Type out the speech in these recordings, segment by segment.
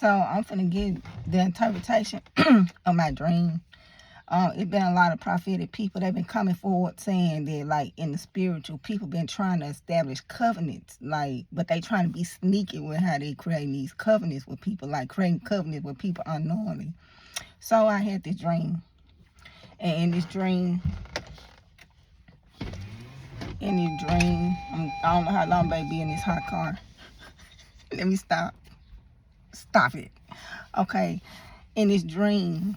So I'm finna get the interpretation of my dream. It's been a lot of prophetic people. They've been coming forward saying that, like, in the spiritual, people been trying to establish covenants, like, but they trying to be sneaky with how they create these covenants with people, like creating covenants with people unknowingly. So I had this dream, and in this dream, I don't know how long baby in this hot car. Let me stop. Stop it. Okay. In this dream,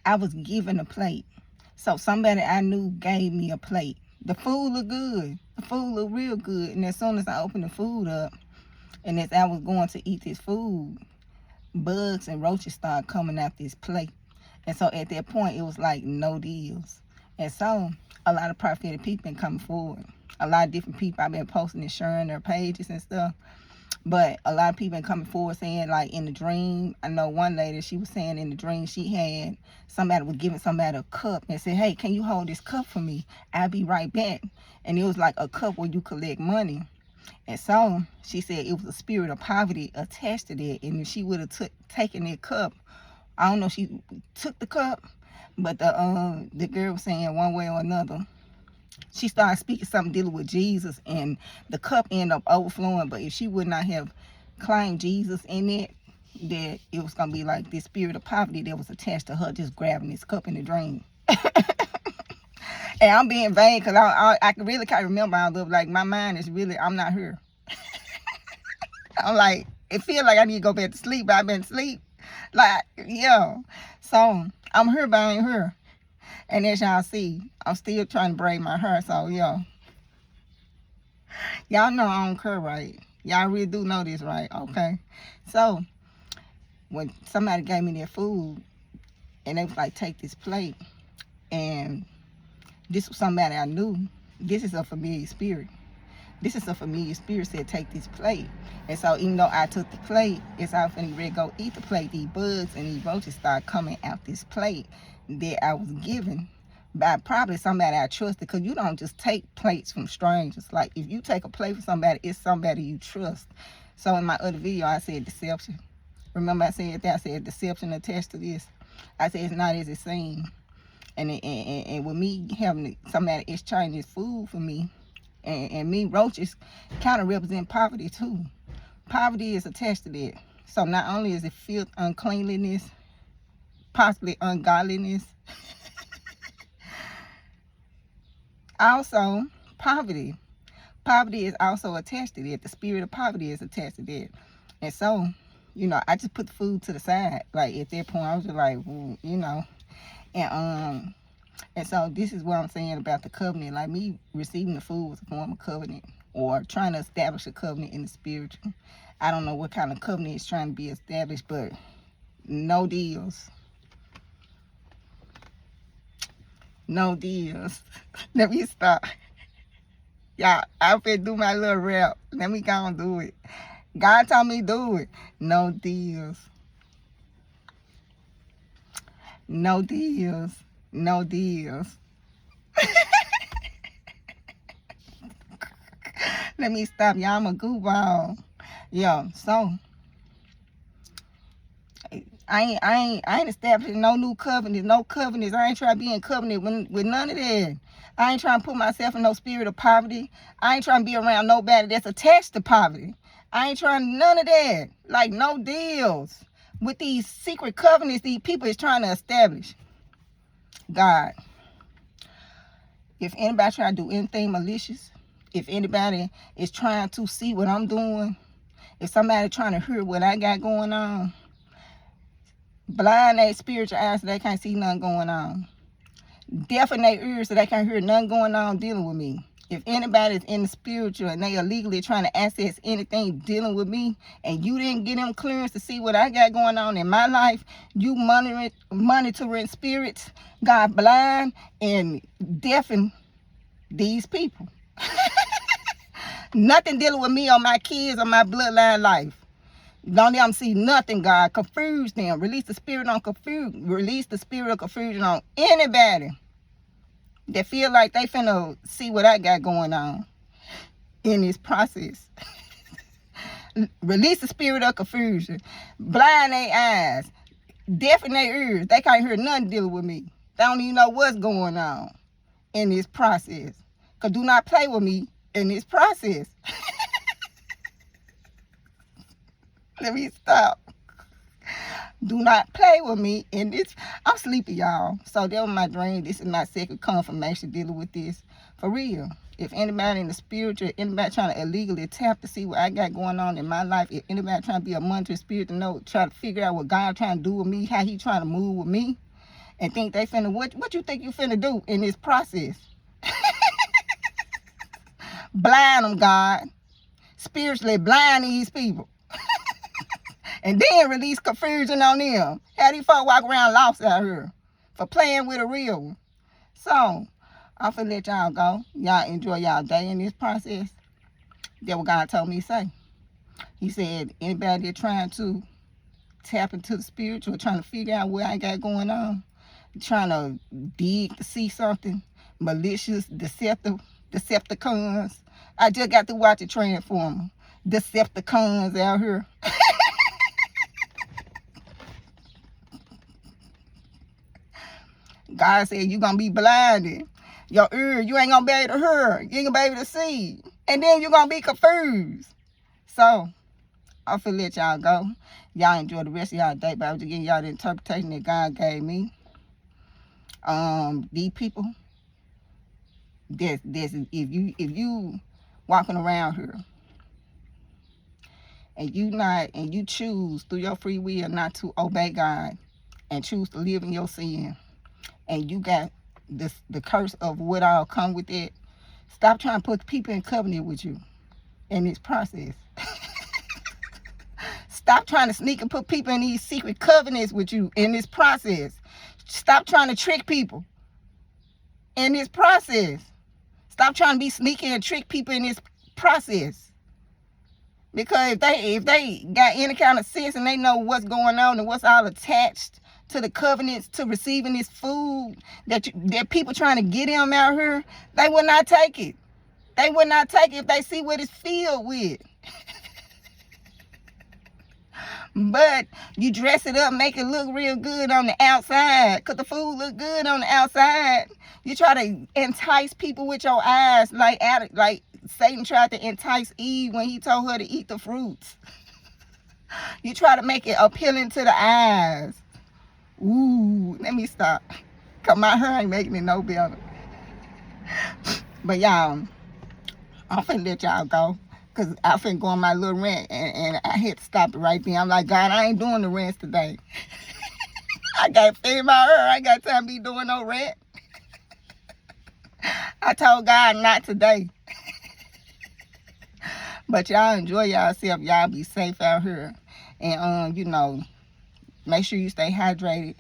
I was given a plate. So somebody I knew gave me a plate. The food looked good. The food looked real good. And as soon as I opened the food up, and as I was going to eat this food, bugs and roaches started coming out this plate. And so at that point, it was like no deals. And so a lot of prophetic people been coming forward. A lot of different people I've been posting and sharing their pages and stuff. But a lot of people been coming forward saying, like, in the dream, I know one lady, she was saying in the dream she had, somebody was giving somebody a cup and said, hey, can you hold this cup for me? I'll be right back. And it was like a cup where you collect money. And so she said it was a spirit of poverty attached to that. And if she would have taken that cup, I don't know if she took the cup, but the girl was saying one way or another, she started speaking something dealing with Jesus, and the cup ended up overflowing. But if she would not have claimed Jesus in it, that it was going to be like this spirit of poverty that was attached to her just grabbing this cup in the dream. And I'm being vain because I really can't remember all of it. Like, my mind is really, I'm not here. I'm like, it feels like I need to go back to sleep, but I've been asleep. Like, yeah. So I'm here, but I ain't here. And as y'all see, I'm still trying to braid my hair. So, yeah. Y'all know I don't care, right? Y'all really do know this, right? Okay. So, when somebody gave me their food, and they was like, take this plate, and this was somebody I knew, this is a familiar spirit. This is a familiar spirit said, take this plate. And so even though I took the plate, it's out finna ready to go eat the plate, these bugs and these roaches start coming out this plate that I was given by probably somebody I trusted, because you don't just take plates from strangers. Like, if you take a plate from somebody, it's somebody you trust. So in my other video, I said deception. Remember I said that? I said deception attached to this. I said it's not as it seems. And with me having somebody exchange this food for me, and me, roaches kind of represent poverty too. Poverty is attached to that. So not only is it filth, uncleanliness, possibly ungodliness, also poverty. Poverty is also attached to that. The spirit of poverty is attached to that. And so, you know, I just put the food to the side. Like, at that point, I was just like, you know, and so this is what I'm saying about the covenant. Like, me receiving the food was a form of covenant, or trying to establish a covenant in the spiritual. I don't know what kind of covenant is trying to be established, but no deals. No deals. Let me stop. Y'all, I'm finna do my little rap. Let me go and do it. God told me to do it. No deals. No deals. No deals. Let me stop, y'all. I'm a goofball. Yeah, so I ain't establishing no new covenants, no covenants. I ain't trying to be in covenant with none of that. I ain't trying to put myself in no spirit of poverty. I ain't trying to be around nobody that's attached to poverty. I ain't trying none of that. Like, no deals with these secret covenants these people is trying to establish. God, if anybody try to do anything malicious, if anybody is trying to see what I'm doing, if somebody trying to hear what I got going on, blind their spiritual eyes so they can't see nothing going on, deafen their ears so they can't hear nothing going on dealing with me. If anybody's in the spiritual and they illegally trying to access anything dealing with me, and you didn't get them clearance to see what I got going on in my life, you monitoring spirits, God, blind and deafen these people. Nothing dealing with me or my kids or my bloodline life. Don't let them see nothing, God. Confuse them. Release the spirit on confusion. Release the spirit of confusion on anybody that feel like they finna see what I got going on in this process. Release the spirit of confusion. Blind their eyes. Deafen their ears. They can't hear nothing dealing with me. They don't even know what's going on in this process. Because do not play with me in this process. Let me stop. Do not play with me in this. I'm sleepy, y'all. So that was my dream. This is my second confirmation dealing with this. For real. If anybody in the spiritual, anybody trying to illegally tap to see what I got going on in my life, if anybody trying to be a monitoring spirit to know, try to figure out what God trying to do with me, how he trying to move with me, and think they finna, what you think you finna do in this process? Blind them, God. Spiritually blind these people. And then release confusion on them. How these folks walk around lost out here for playing with a real one. So, I'm finna let y'all go. Y'all enjoy y'all day in this process. That's what God told me to say. He said, anybody that trying to tap into the spiritual, trying to figure out what I got going on, trying to dig to see something, malicious, Decepticons. I just got to watch a Transformer. Decepticons out here. God said you're going to be blinded. Your ear, you ain't going to be able to hear. You ain't going to be able to see. And then you're going to be confused. So, I'm finna let y'all go. Y'all enjoy the rest of y'all day. But I was just giving y'all the interpretation that God gave me. These people, if you walking around here and you choose through your free will not to obey God and choose to live in your sin, and you got the curse of what all come with it, stop trying to put people in covenant with you in this process. Stop trying to sneak and put people in these secret covenants with you in this process. Stop trying to trick people in this process. Stop trying to be sneaky and trick people in this process. Because if they got any kind of sense and they know what's going on and what's all attached to the covenants to receiving this food that people trying to get them out here, they will not take it. They will not take it if they see what it's filled with. But you dress it up, make it look real good on the outside, because the food look good on the outside. You try to entice people with your eyes, like Satan tried to entice Eve when he told her to eat the fruits. You try to make it appealing to the eyes. Ooh, let me stop, because my hair ain't making it no better. But y'all, I'm finna let y'all go. Because I finna go on my little rant, and I had to stop it right there. I'm like, God, I ain't doing the rants today. I got to feed my hair. I ain't got time to be doing no rant. I told God not today. But y'all enjoy yourself. Y'all be safe out here. And, make sure you stay hydrated.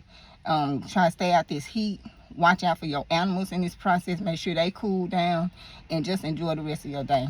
Try to stay out this heat. Watch out for your animals in this process. Make sure they cool down. And just enjoy the rest of your day.